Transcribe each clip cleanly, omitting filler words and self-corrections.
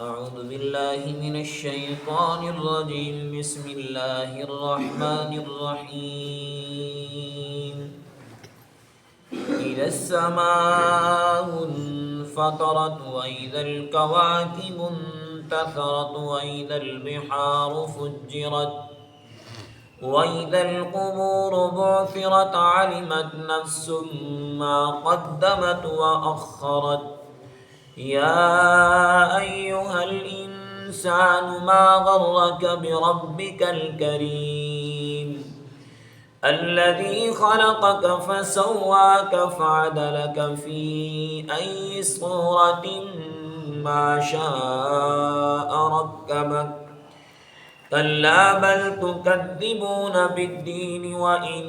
أعوذ بالله من الشيطان الرجيم. بسم الله الرحمن الرحيم. إذا السماء انفطرت وإذا الكواكب انتثرت وإذا البحار فجرت وإذا القبور بعثرت علمت نفس ما قدمت وأخرت. يا أيها الإنسان ما غرك بربك الكريم الذي خلقك فسواك فعدلك في أي صورة ما شاء ركبك. كلا بل تكذبون بالدين وإن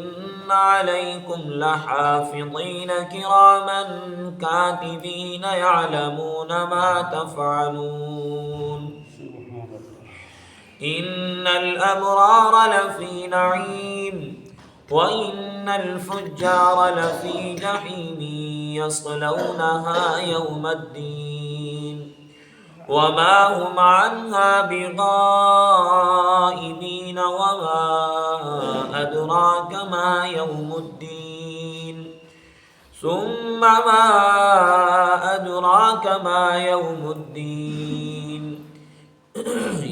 عليكم لحافظين كراما كاتبين يعلمون ما تفعلون. إن الأبرار لفي نعيم وإن الفجار لفي جحيم يصلونها يوم الدين وما هم عنها بغائبين. وما أدراك ما يوم الدين ثم ما أدراك ما يوم الدين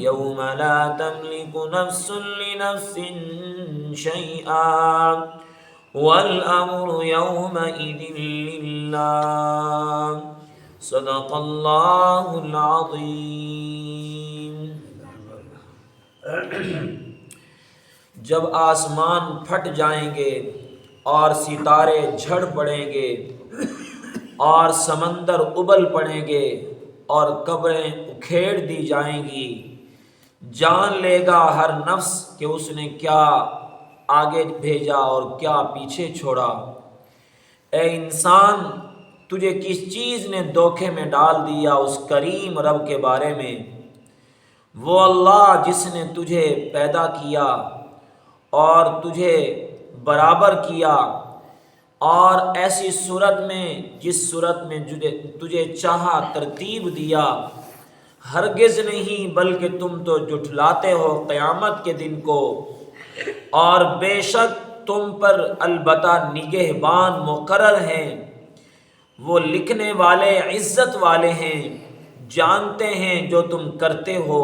يوم لا تملك نفس لنفس شيئا والأمر يومئذ لله. صدق اللہ العظیم. جب آسمان پھٹ جائیں گے اور ستارے جھڑ پڑیں گے اور سمندر ابل پڑیں گے اور قبریں اکھیڑ دی جائیں گی، جان لے گا ہر نفس کہ اس نے کیا آگے بھیجا اور کیا پیچھے چھوڑا. اے انسان، تجھے کس چیز نے دھوکے میں ڈال دیا اس کریم رب کے بارے میں؟ وہ اللہ جس نے تجھے پیدا کیا اور تجھے برابر کیا اور ایسی صورت میں جس صورت میں تجھے چاہا ترتیب دیا. ہرگز نہیں، بلکہ تم تو جھٹلاتے ہو قیامت کے دن کو، اور بے شک تم پر البتہ نگہبان مقرر ہیں. وہ لکھنے والے عزت والے ہیں، جانتے ہیں جو تم کرتے ہو.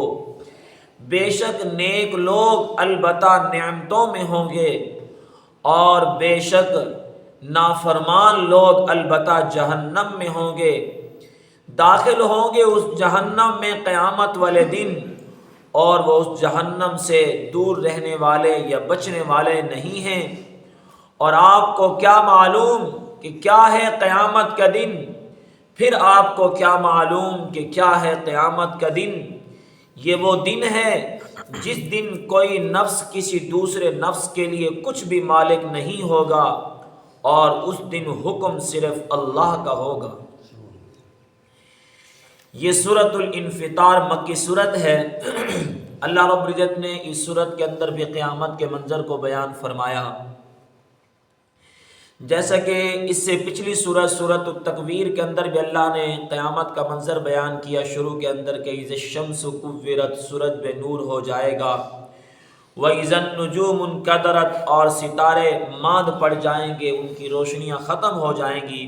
بے شک نیک لوگ البتہ نعمتوں میں ہوں گے اور بے شک نافرمان لوگ البتہ جہنم میں ہوں گے. داخل ہوں گے اس جہنم میں قیامت والے دن، اور وہ اس جہنم سے دور رہنے والے یا بچنے والے نہیں ہیں. اور آپ کو کیا معلوم کہ کیا ہے قیامت کا دن؟ پھر آپ کو کیا معلوم کہ کیا ہے قیامت کا دن؟ یہ وہ دن ہے جس دن کوئی نفس کسی دوسرے نفس کے لیے کچھ بھی مالک نہیں ہوگا، اور اس دن حکم صرف اللہ کا ہوگا. یہ سورۃ الانفطار مکی سورت ہے. اللہ رب العزت نے اس سورت کے اندر بھی قیامت کے منظر کو بیان فرمایا. جیسا کہ اس سے پچھلی سورت التکویر کے اندر بھی اللہ نے قیامت کا منظر بیان کیا شروع کے اندر کہ اذا الشمس کورت، سورج بے نور ہو جائے گا. وَإِذَا النُّجُومُ انْكَدَرَتْ، اور ستارے ماند پڑ جائیں گے، ان کی روشنیاں ختم ہو جائیں گی.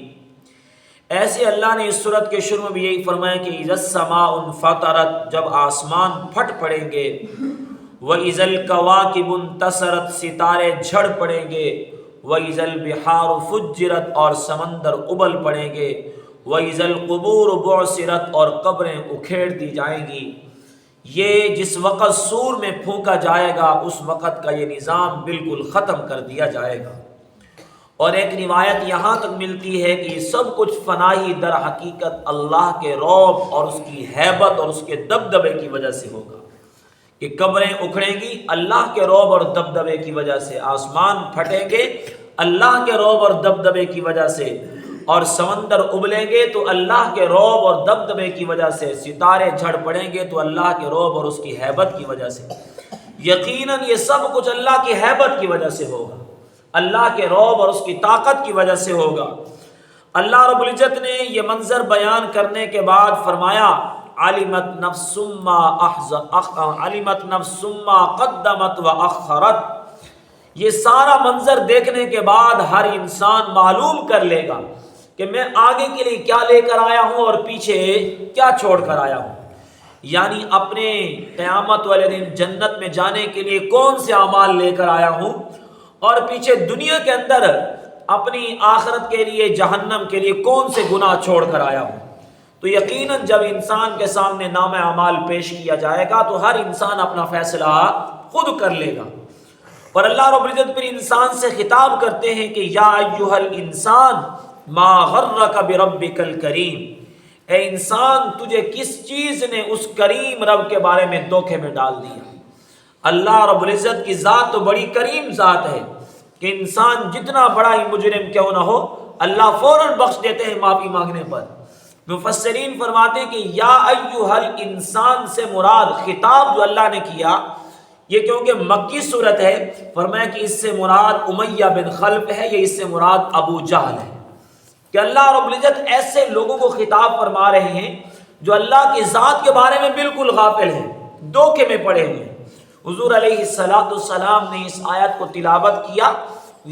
ایسے اللہ نے اس سورت کے شروع میں بھی یہی فرمایا کہ اذا السماء انفطرت، جب آسمان پھٹ پڑیں گے. وَإِذَا الْكَوَاكِبُ انْتَثَرَتْ، ستارے جھڑ پڑیں گے. وَإِذَا الْبِحَارُ فُجِّرَتْ، اور سمندر ابل پڑیں گے. وَإِذَا الْقُبُورُ بُعْثِرَتْ، اور قبریں اکھیڑ دی جائیں گی. یہ جس وقت سور میں پھونکا جائے گا اس وقت کا یہ نظام بالکل ختم کر دیا جائے گا. اور ایک روایت یہاں تک ملتی ہے کہ یہ سب کچھ فنائی در حقیقت اللہ کے رعب اور اس کی ہیبت اور اس کے دبدبے کی وجہ سے ہوگا. کہ قبریں اکھڑیں گی اللہ کے رعب اور دبدبے کی وجہ سے، آسمان پھٹیں گے اللہ کے رعب اور دبدبے کی وجہ سے، اور سمندر ابلیں گے تو اللہ کے رعب اور دبدبے کی وجہ سے، ستارے جھڑ پڑیں گے تو اللہ کے رعب اور اس کی ہیبت کی وجہ سے. یقیناً یہ سب کچھ اللہ کی ہیبت کی وجہ سے ہوگا، اللہ کے رعب اور اس کی طاقت کی وجہ سے ہوگا. اللہ رب العزت نے یہ منظر بیان کرنے کے بعد فرمایا علمت نفس ما قدمت واخرت. یہ سارا منظر دیکھنے کے بعد ہر انسان معلوم کر لے گا کہ میں آگے کے لیے کیا لے کر آیا ہوں اور پیچھے کیا چھوڑ کر آیا ہوں. یعنی اپنے قیامت والے دن جنت میں جانے کے لیے کون سے اعمال لے کر آیا ہوں اور پیچھے دنیا کے اندر اپنی آخرت کے لیے جہنم کے لیے کون سے گناہ چھوڑ کر آیا ہوں. تو یقیناً جب انسان کے سامنے نام اعمال پیش کیا جائے گا تو ہر انسان اپنا فیصلہ خود کر لے گا. اور اللہ رب العزت پھر انسان سے خطاب کرتے ہیں کہ یا ایھا الانسان ما غرک بربک الکریم. اے انسان تجھے کس چیز نے اس کریم رب کے بارے میں دھوکے میں ڈال دیا. اللہ رب العزت کی ذات تو بڑی کریم ذات ہے کہ انسان جتنا بڑا ہی مجرم کیوں نہ ہو اللہ فوراً بخش دیتے ہیں معافی مانگنے پر. مفسرین فرماتے ہیں کہ یا ایھا الانسان سے مراد خطاب جو اللہ نے کیا یہ کیونکہ مکی صورت ہے، فرمایا کہ اس سے مراد امیہ بن خلف ہے، یہ اس سے مراد ابو جہل ہے. کہ اللہ رب العزت ایسے لوگوں کو خطاب فرما رہے ہیں جو اللہ کی ذات کے بارے میں بالکل غافل ہیں، دھوکے میں پڑے ہوئے ہیں. حضور علیہ السلام نے اس آیت کو تلاوت کیا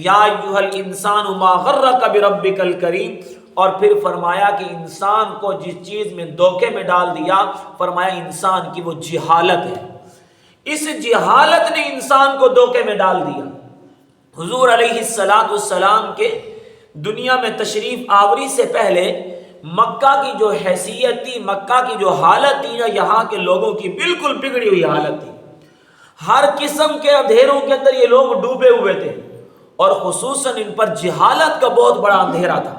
یا ایھا الانسان ما غرک بربک الکریم، اور پھر فرمایا کہ انسان کو جس چیز میں دھوکے میں ڈال دیا فرمایا انسان کی وہ جہالت ہے. اس جہالت نے انسان کو دھوکے میں ڈال دیا. حضور علیہ السلام کے دنیا میں تشریف آوری سے پہلے مکہ کی جو حیثیت تھی، مکہ کی جو حالت تھی نا، یہاں کے لوگوں کی بالکل بگڑی ہوئی حالت تھی. ہر قسم کے اندھیروں کے اندر یہ لوگ ڈوبے ہوئے تھے اور خصوصاً ان پر جہالت کا بہت بڑا اندھیرا تھا.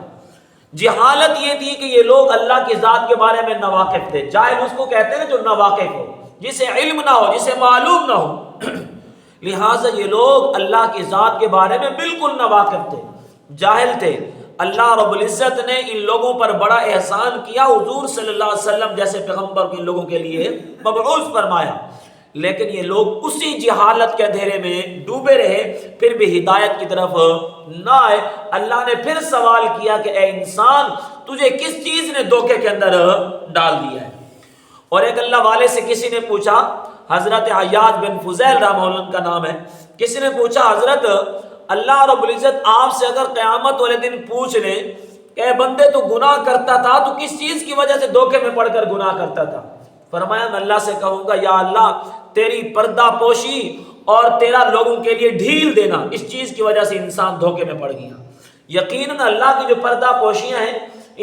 جہالت یہ تھی کہ یہ لوگ اللہ کی ذات کے بارے میں ناواقف تھے. جاہل اس کو کہتے ہیں جو ناواقف ہو، جسے علم نہ ہو، جسے معلوم نہ ہو. لہٰذا یہ لوگ اللہ کی ذات کے بارے میں بالکل ناواقف تھے، جاہل تھے. اللہ رب العزت نے ان لوگوں پر بڑا احسان کیا، حضور صلی اللہ علیہ وسلم جیسے پیغمبر کو ان لوگوں کے لیے مبعوث فرمایا. لیکن یہ لوگ اسی جہالت کے اندھیرے میں ڈوبے رہے، پھر بھی ہدایت کی طرف نہ آئے. اللہ نے پھر سوال کیا کہ اے انسان تجھے کس چیز نے دھوکے کے اندر ڈال دیا ہے. اور ایک اللہ والے سے کسی نے پوچھا، حضرت عیاض بن فضیل رحمہ اللہ کا نام ہے، کسی نے پوچھا حضرت اللہ رب العزت آپ سے اگر قیامت والے دن پوچھ لیں کہ اے بندے تو گناہ کرتا تھا تو کس چیز کی وجہ سے دھوکے میں پڑ کر گناہ کرتا تھا؟ فرمایا میں اللہ سے کہوں گا یا اللہ تیری پردہ پوشی اور تیرا لوگوں کے لیے ڈھیل دینا، اس چیز کی وجہ سے انسان دھوکے میں پڑ گیا. یقیناً اللہ کی جو پردہ پوشیاں ہیں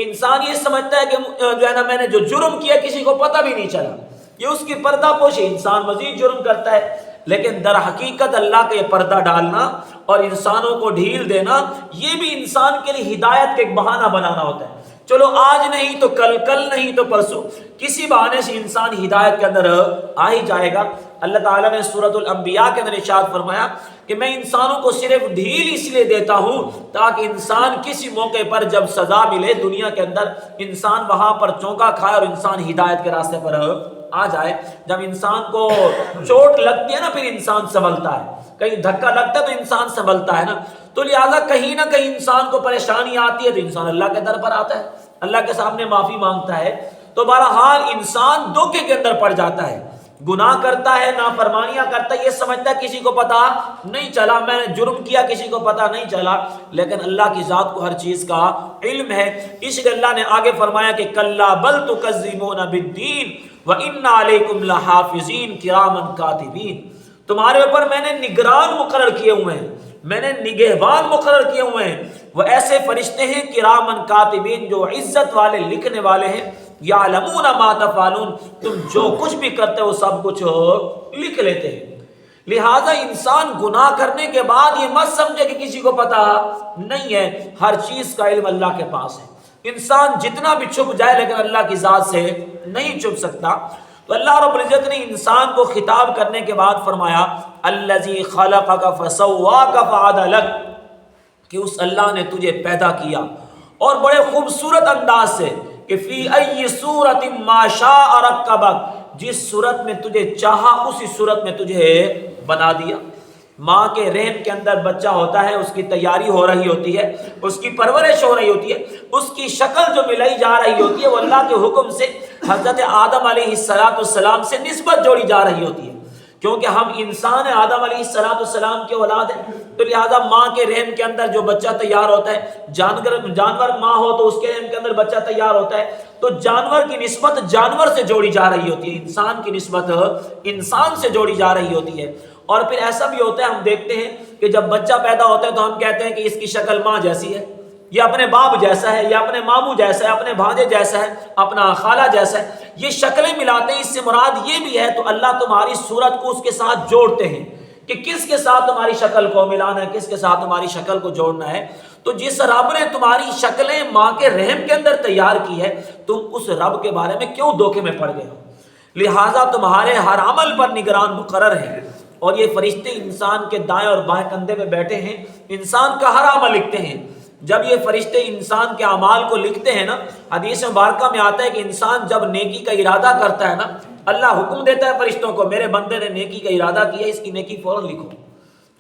انسان یہ سمجھتا ہے کہ جو ہے نا میں نے جو جرم کیا کسی کو پتہ بھی نہیں چلا، یہ اس کی پردہ پوشی، انسان مزید جرم کرتا ہے. لیکن در حقیقت اللہ کا یہ پردہ ڈالنا اور انسانوں کو ڈھیل دینا یہ بھی انسان کے لیے ہدایت کا ایک بہانہ بنانا ہوتا ہے. چلو آج نہیں تو کل، کل نہیں تو پرسوں، کسی بہانے سے انسان ہدایت کے اندر آ ہی جائے گا. اللہ تعالیٰ نے سورۃ الانبیاء کے اندر ارشاد فرمایا کہ میں انسانوں کو صرف ڈھیل اس لیے دیتا ہوں تاکہ انسان کسی موقع پر جب سزا ملے دنیا کے اندر انسان وہاں پر چونکا کھائے اور انسان ہدایت کے راستے پر آ جائے. جب انسان کو چوٹ لگتی ہے نا پھر انسان سنبھلتا ہے، کہیں دھکا لگتا ہے تو انسان سنبھلتا ہے نا. تو لہٰذا کہیں نہ کہیں انسان کو پریشانی آتی ہے تو انسان اللہ کے در پر آتا ہے، اللہ کے سامنے معافی مانگتا ہے. تو بہرحال انسان دھوکے کے اندر پڑ جاتا ہے، گناہ کرتا ہے، نافرمانیاں کرتا ہے، یہ سمجھتا ہے کسی کو پتا نہیں چلا، میں نے جرم کیا کسی کو پتا نہیں چلا. لیکن اللہ کی ذات کو ہر چیز کا علم ہے. اس لیے اللہ نے آگے فرمایا کہ کلا بل تکذبون بالدین وان علیکم لحافظین کراما کاتبین. تمہارے اوپر میں نے نگران مقرر کیے ہوئے ہیں، میں نے نگہبان مقرر کیے ہوئے ہیں. وہ ایسے فرشتے ہیں کرامن کاتبین جو عزت والے لکھنے والے ہیں. یعلمون ما تفعلون، تم جو کچھ بھی کرتے ہو سب کچھ لکھ لیتے ہیں. لہذا انسان گناہ کرنے کے بعد یہ مت سمجھے کہ کسی کو پتا نہیں ہے، ہر چیز کا علم اللہ کے پاس ہے. انسان جتنا بھی چھپ جائے لیکن اللہ کی ذات سے نہیں چھپ سکتا. تو اللہ رب العزت نے انسان کو خطاب کرنے کے بعد فرمایا الذی خلقک فسواک فعدلک، کہ اس اللہ نے تجھے پیدا کیا اور بڑے خوبصورت انداز سے، کہ فی ای صورت ما شاء رکبک، جس صورت میں تجھے چاہا اسی صورت میں تجھے بنا دیا. ماں کے رحم کے اندر بچہ ہوتا ہے، اس کی تیاری ہو رہی ہوتی ہے، اس کی پرورش ہو رہی ہوتی ہے، اس کی شکل جو ملائی جا رہی ہوتی ہے وہ اللہ کے حکم سے حضرت آدم علیہ السلام سے نسبت جوڑی جا رہی ہوتی ہے، کیونکہ ہم انسان ہیں، آدم علیہ السلام کے اولاد ہیں، تو لہذا ماں کے رحم کے اندر جو بچہ تیار ہوتا ہے، جانور ماں ہو تو اس کے رحم کے اندر بچہ تیار ہوتا ہے، تو جانور کی نسبت جانور سے جوڑی جا رہی ہوتی ہے، انسان کی نسبت انسان سے جوڑی جا رہی ہوتی ہے۔ اور پھر ایسا بھی ہوتا ہے، ہم دیکھتے ہیں کہ جب بچہ پیدا ہوتا ہے تو ہم کہتے ہیں کہ اس کی شکل ماں جیسی ہے، یا اپنے باپ جیسا ہے، یا اپنے ماموں جیسا ہے، اپنے بھانجے جیسا ہے، اپنا خالہ جیسا ہے، یہ شکلیں ملاتے ہیں۔ اس سے مراد یہ بھی ہے، تو اللہ تمہاری صورت کو اس کے ساتھ جوڑتے ہیں کہ کس کے ساتھ تمہاری شکل کو ملانا ہے، کس کے ساتھ تمہاری شکل کو جوڑنا ہے۔ تو جس رب نے تمہاری شکلیں ماں کے رحم کے اندر تیار کی ہے، تم اس رب کے بارے میں کیوں دھوکے میں پڑ گئے ہو؟ لہٰذا تمہارے ہر عمل پر نگران مقرر ہے، اور یہ فرشتے انسان کے دائیں اور بائیں کندھے پہ بیٹھے ہیں، انسان کا ہر عمل لکھتے ہیں۔ جب یہ فرشتے انسان کے اعمال کو لکھتے ہیں نا، حدیث مبارکہ میں آتا ہے کہ انسان جب نیکی کا ارادہ کرتا ہے نا، اللہ حکم دیتا ہے فرشتوں کو، میرے بندے نے نیکی کا ارادہ کیا، اس کی نیکی فوراً لکھو۔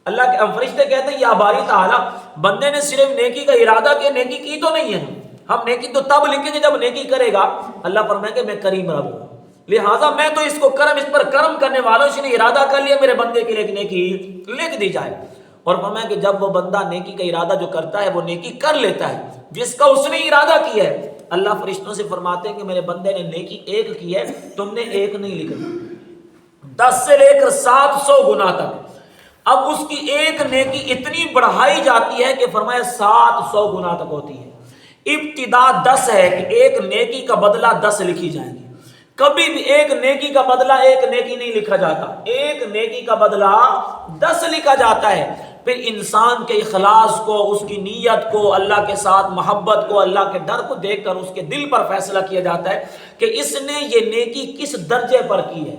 اللہ کے فرشتے کہتے ہیں یا باری تعالیٰ، بندے نے صرف نیکی کا ارادہ کیا، نیکی کی تو نہیں ہے، ہم نیکی تو تب لکھیں گے جب نیکی کرے گا۔ اللہ فرمائے کہ میں کریم رب ہوں، لہٰذا میں تو اس کو اس پر کرم کرنے والوں، اس نے ارادہ کر لیا میرے بندے کے لیے نیکی لکھ دی جائے۔ اور فرمایا کہ جب وہ بندہ نیکی کا ارادہ جو کرتا ہے وہ نیکی کر لیتا ہے جس کا اس نے ارادہ کیا ہے۔ اللہ فرشتوں سے فرماتے ہیں کہ میرے بندے نے نیکی ایک کی ہے، تم نے ایک نہیں لکھی، 10 سے لے کر 700 گنا تک۔ اب اس کی ایک نیکی اتنی بڑھائی جاتی ہے کہ فرمایا 700 گنا تک ہوتی ہے۔ ابتدا 10 ہے کہ ایک نیکی کا بدلہ 10 لکھی جائیں گی، کبھی بھی ایک نیکی کا بدلہ ایک نیکی نہیں لکھا جاتا، ایک نیکی کا بدلہ 10 لکھا جاتا ہے۔ پھر انسان کے اخلاص کو، اس کی نیت کو، اللہ کے ساتھ محبت کو، اللہ کے ڈر کو دیکھ کر اس کے دل پر فیصلہ کیا جاتا ہے کہ اس نے یہ نیکی کس درجے پر کی ہے،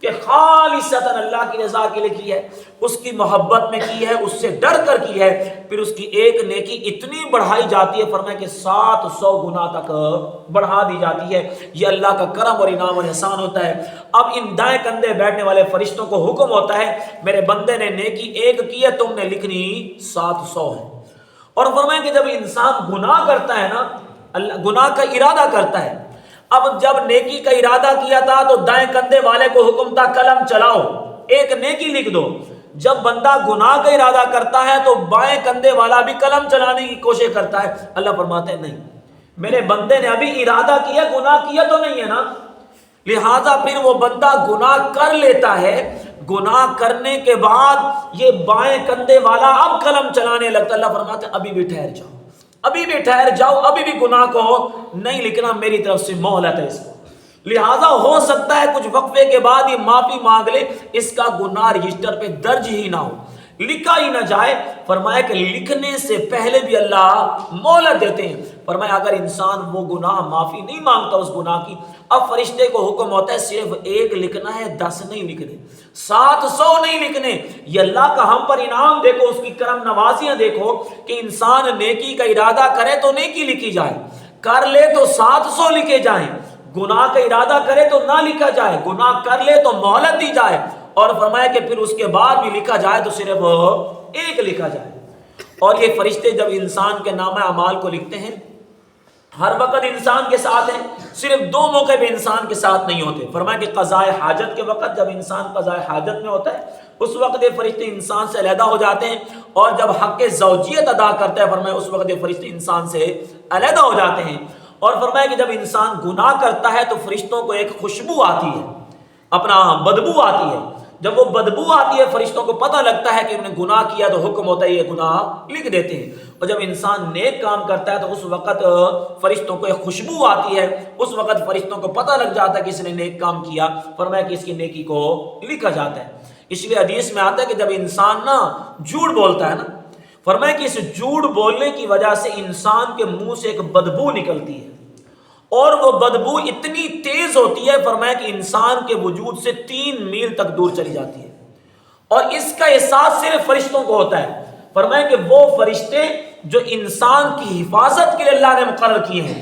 کہ خالصتاً اللہ کی رضا کے لیے کی ہے، اس کی محبت میں کی ہے، اس سے ڈر کر کی ہے۔ پھر اس کی ایک نیکی اتنی بڑھائی جاتی ہے، فرمایا کہ 700 گنا تک بڑھا دی جاتی ہے۔ یہ اللہ کا کرم اور انعام اور احسان ہوتا ہے۔ اب ان دائیں کندھے بیٹھنے والے فرشتوں کو حکم ہوتا ہے، میرے بندے نے نیکی ایک کی ہے، تم نے لکھنی 700 ہے۔ اور فرمایا کہ جب انسان گناہ کرتا ہے نا، اللہ گناہ کا ارادہ کرتا ہے، اب جب نیکی کا ارادہ کیا تھا تو دائیں کندھے والے کو حکم تھا قلم چلاؤ، ایک نیکی لکھ دو۔ جب بندہ گناہ کا ارادہ کرتا ہے تو بائیں کندھے والا بھی قلم چلانے کی کوشش کرتا ہے۔ اللہ فرماتے ہیں نہیں، میرے بندے نے ابھی ارادہ کیا، گناہ کیا تو نہیں ہے نا، لہذا پھر وہ بندہ گناہ کر لیتا ہے، گناہ کرنے کے بعد یہ بائیں کندھے والا اب قلم چلانے لگتا ہے۔ اللہ فرماتے ہیں ابھی بھی ٹھہر جاؤ، ابھی بھی ٹھہر جاؤ، ابھی بھی گناہ کو نہیں لکھنا، میری طرف سے مہلت ہے اس کو۔ لہذا ہو سکتا ہے کچھ وقفے کے بعد یہ معافی مانگ لے، اس کا گناہ رجسٹر پہ درج ہی نہ ہو، لکھا ہی نہ جائے۔ فرمایا کہ لکھنے سے پہلے بھی اللہ مہلت دیتے ہیں۔ فرمایا اگر انسان وہ گناہ معافی نہیں مانگتا اس گناہ کی، اب فرشتے کو حکم ہوتا ہے صرف ایک لکھنا ہے، 10 نہیں لکھنے، 700 نہیں لکھنے۔ یہ اللہ کا ہم پر انعام دیکھو، اس کی کرم نوازیاں دیکھو کہ انسان نیکی کا ارادہ کرے تو نیکی لکھی جائے، کر لے تو 700 لکھے جائیں، گناہ کا ارادہ کرے تو نہ لکھا جائے، گناہ کر لے تو مہلت دی جائے، اور فرمایا کہ پھر اس کے بعد بھی لکھا جائے تو صرف ایک لکھا جائے۔ اور یہ فرشتے جب انسان کے نامہ اعمال کو لکھتے ہیں، ہر وقت انسان کے ساتھ ہیں، صرف 2 موقع پہ انسان کے ساتھ نہیں ہوتے۔ فرمایا کہ قضاء حاجت کے وقت، جب انسان قضاء حاجت میں ہوتا ہے اس وقت یہ فرشتے انسان سے علیحدہ ہو جاتے ہیں، اور جب حق زوجیت ادا کرتا ہے فرمایا اس وقت یہ فرشتے انسان سے علیحدہ ہو جاتے ہیں۔ اور فرمایا کہ جب انسان گناہ کرتا ہے تو فرشتوں کو ایک خوشبو آتی ہے، اپنا بدبو آتی ہے، جب وہ بدبو آتی ہے فرشتوں کو پتہ لگتا ہے کہ انہوں نے گناہ کیا، تو حکم ہوتا ہے یہ گناہ لکھ دیتے ہیں۔ اور جب انسان نیک کام کرتا ہے تو اس وقت فرشتوں کو ایک خوشبو آتی ہے، اس وقت فرشتوں کو پتہ لگ جاتا ہے کہ اس نے نیک کام کیا، فرمایا کہ اس کی نیکی کو لکھا جاتا ہے۔ اس لیے حدیث میں آتا ہے کہ جب انسان نا جھوٹ بولتا ہے نا، فرمایا کہ اس جھوٹ بولنے کی وجہ سے انسان کے منہ سے ایک بدبو نکلتی ہے، اور وہ بدبو اتنی تیز ہوتی ہے فرمایا کہ انسان کے وجود سے 3 میل تک دور چلی جاتی ہے، اور اس کا احساس صرف فرشتوں کو ہوتا ہے۔ فرمایا کہ وہ فرشتے جو انسان کی حفاظت کے لیے اللہ نے مقرر کیے ہیں،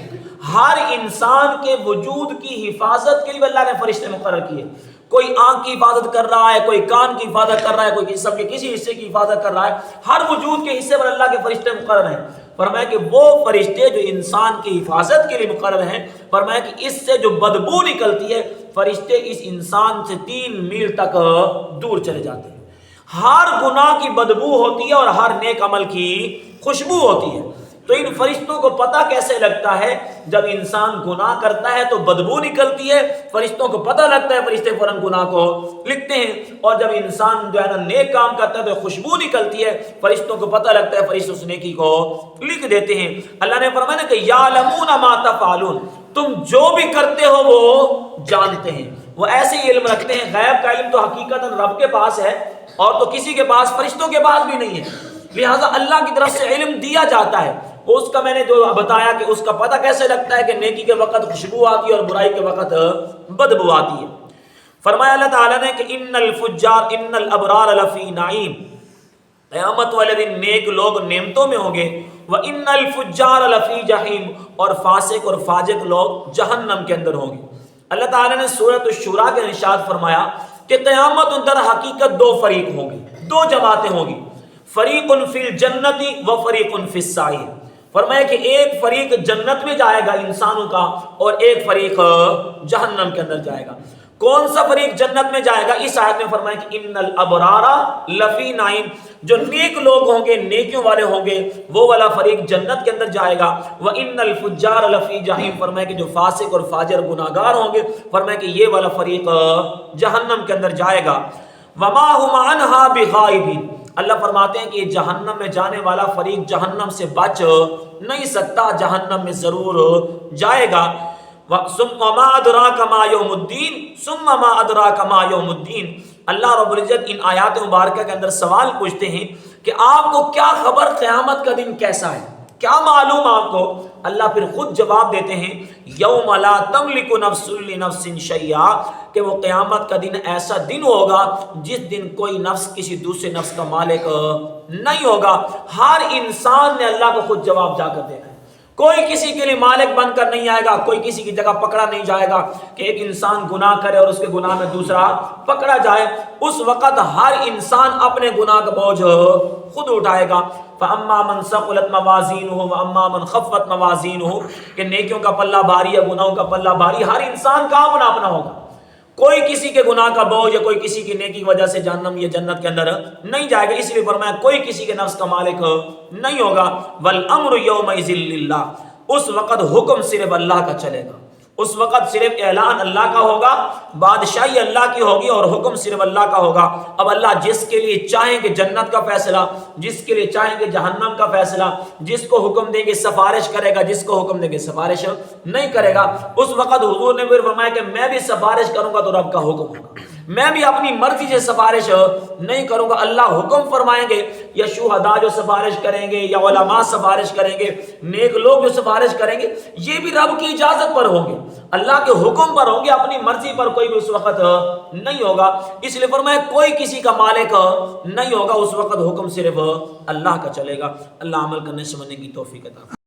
ہر انسان کے وجود کی حفاظت کے لیے اللہ نے فرشتے مقرر کیے۔ کوئی آنکھ کی حفاظت کر رہا ہے، کوئی کان کی حفاظت کر رہا ہے، کوئی جسم کے کسی حصے کی حفاظت کر رہا ہے، ہر وجود کے حصے پر اللہ کے فرشتے مقرر ہیں۔ فرمایا کہ وہ فرشتے جو انسان کی حفاظت کے لیے مقرر ہیں، فرمایا کہ اس سے جو بدبو نکلتی ہے فرشتے اس انسان سے 3 میل تک دور چلے جاتے ہیں۔ ہر گناہ کی بدبو ہوتی ہے اور ہر نیک عمل کی خوشبو ہوتی ہے۔ تو ان فرشتوں کو پتہ کیسے لگتا ہے؟ جب انسان گناہ کرتا ہے تو بدبو نکلتی ہے، فرشتوں کو پتہ لگتا ہے، فرشتے فوراً گناہ کو لکھتے ہیں، اور جب انسان جو ہے نا نیک کام کرتا ہے تو خوشبو نکلتی ہے، فرشتوں کو پتہ لگتا ہے، فرشتے اس نیکی کو لکھ دیتے ہیں۔ اللہ نے فرمایا کہ یعلمون ما تفعلون، تم جو بھی کرتے ہو وہ جانتے ہیں۔ وہ ایسے ہی علم رکھتے ہیں، غیب کا علم تو حقیقت رب کے پاس ہے اور تو کسی کے پاس، فرشتوں کے پاس بھی نہیں ہے، لہٰذا اللہ کی طرف سے علم دیا جاتا ہے۔ اس کا میں نے جو بتایا کہ اس کا پتہ کیسے لگتا ہے کہ نیکی کے وقت خوشبو آتی ہے اور برائی کے وقت بدبو آتی ہے۔ فرمایا اللہ تعالیٰ نے کہ ان الفجار ان الابرار لفی نعیم، قیامت والے دن نیک لوگ نعمتوں میں ہوں گے، وان الفجار لفی جحیم، اور فاسق اور فاجر لوگ جہنم کے اندر ہوں گے۔ اللہ تعالیٰ نے سورۃ الشورى کے ارشاد فرمایا کہ قیامت در حقیقت 2 فریق ہوں گے، 2 جماعتیں ہوں گی، فریق فی الجنت و فریق فی السعیر۔ فرمایا کہ ایک فریق جنت میں جائے گا انسانوں کا اور ایک فریق جہنم کے اندر جائے گا۔ کون سا فریق جنت میں جائے گا؟ اس آیت میں فرمایا کہ ان الابرار لفی نعیم، جو نیک لوگ ہوں گے، نیکیوں والے ہوں گے، وہ والا فریق جنت کے اندر جائے گا۔ وان الفجار لفی جحیم، فرمایا کہ جو فاسق اور فاجر گناہگار ہوں گے، فرمایا کہ یہ والا فریق جہنم کے اندر جائے گا۔ وما هم عنها بغائبین، اللہ فرماتے ہیں کہ یہ جہنم میں جانے والا فریق جہنم سے بچ نہیں سکتا، جہنم میں ضرور جائے گا۔ ثم ما ادراک ما یوم الدین ثم ما ادراک ما یوم الدین، اللہ رب العزت ان آیات مبارکہ کے اندر سوال پوچھتے ہیں کہ آپ کو کیا خبر قیامت کا دن کیسا ہے، کیا معلوم آپ کو؟ اللہ پھر خود جواب دیتے ہیں یوم لا تملک نفس لنفس شیئا، کہ وہ قیامت کا دن ایسا دن ہوگا جس دن کوئی نفس کسی دوسرے نفس کا مالک نہیں ہوگا۔ ہر انسان نے اللہ کو خود جواب جا کر دینا ہے، کوئی کسی کے لیے مالک بن کر نہیں آئے گا، کوئی کسی کی جگہ پکڑا نہیں جائے گا کہ ایک انسان گناہ کرے اور اس کے گناہ میں دوسرا پکڑا جائے۔ اس وقت ہر انسان اپنے گناہ کا بوجھ خود اٹھائے گا۔ فَأَمَّا مَنْ ثَقُلَتْ مَوَازِينُهُ وَأَمَّا مَنْ خَفَّتْ مَوَازِينُهُ، کہ نیکیوں کا پلہ بھاری ہے، گناہوں کا پلہ بھاری، ہر انسان کا اپنا اپنا ہوگا۔ کوئی کسی کے گناہ کا بوجھ یا کوئی کسی کی نیکی کی وجہ سے جہنم یا جنت کے اندر نہیں جائے گا، اس لیے فرمایا کوئی کسی کے نفس کا مالک نہیں ہوگا۔ وَالْأَمْرُ يَوْمَئِذٍ لِلَّهِ، اس وقت حکم صرف اللہ کا چلے گا، اس وقت صرف اعلان اللہ کا ہوگا، بادشاہی اللہ کی ہوگی اور حکم صرف اللہ کا ہوگا۔ اب اللہ جس کے لیے چاہیں گے جنت کا فیصلہ، جس کے لیے چاہیں گے جہنم کا فیصلہ، جس کو حکم دیں گے سفارش کرے گا، جس کو حکم دیں گے سفارش نہیں کرے گا۔ اس وقت حضور نے پھر فرمایا کہ میں بھی سفارش کروں گا تو رب کا حکم ہوگا، میں بھی اپنی مرضی سے سفارش نہیں کروں گا، اللہ حکم فرمائیں گے، یا شہداء جو سفارش کریں گے یا علماء سفارش کریں گے، نیک لوگ جو سفارش کریں گے، یہ بھی رب کی اجازت پر ہوں گے، اللہ کے حکم پر ہوں گے، اپنی مرضی پر کوئی بھی اس وقت نہیں ہوگا۔ اس لیے فرمایا کوئی کسی کا مالک نہیں ہوگا، اس وقت حکم صرف اللہ کا چلے گا۔ اللہ عمل کرنے سمجھنے کی توفیق عطا فرمائے۔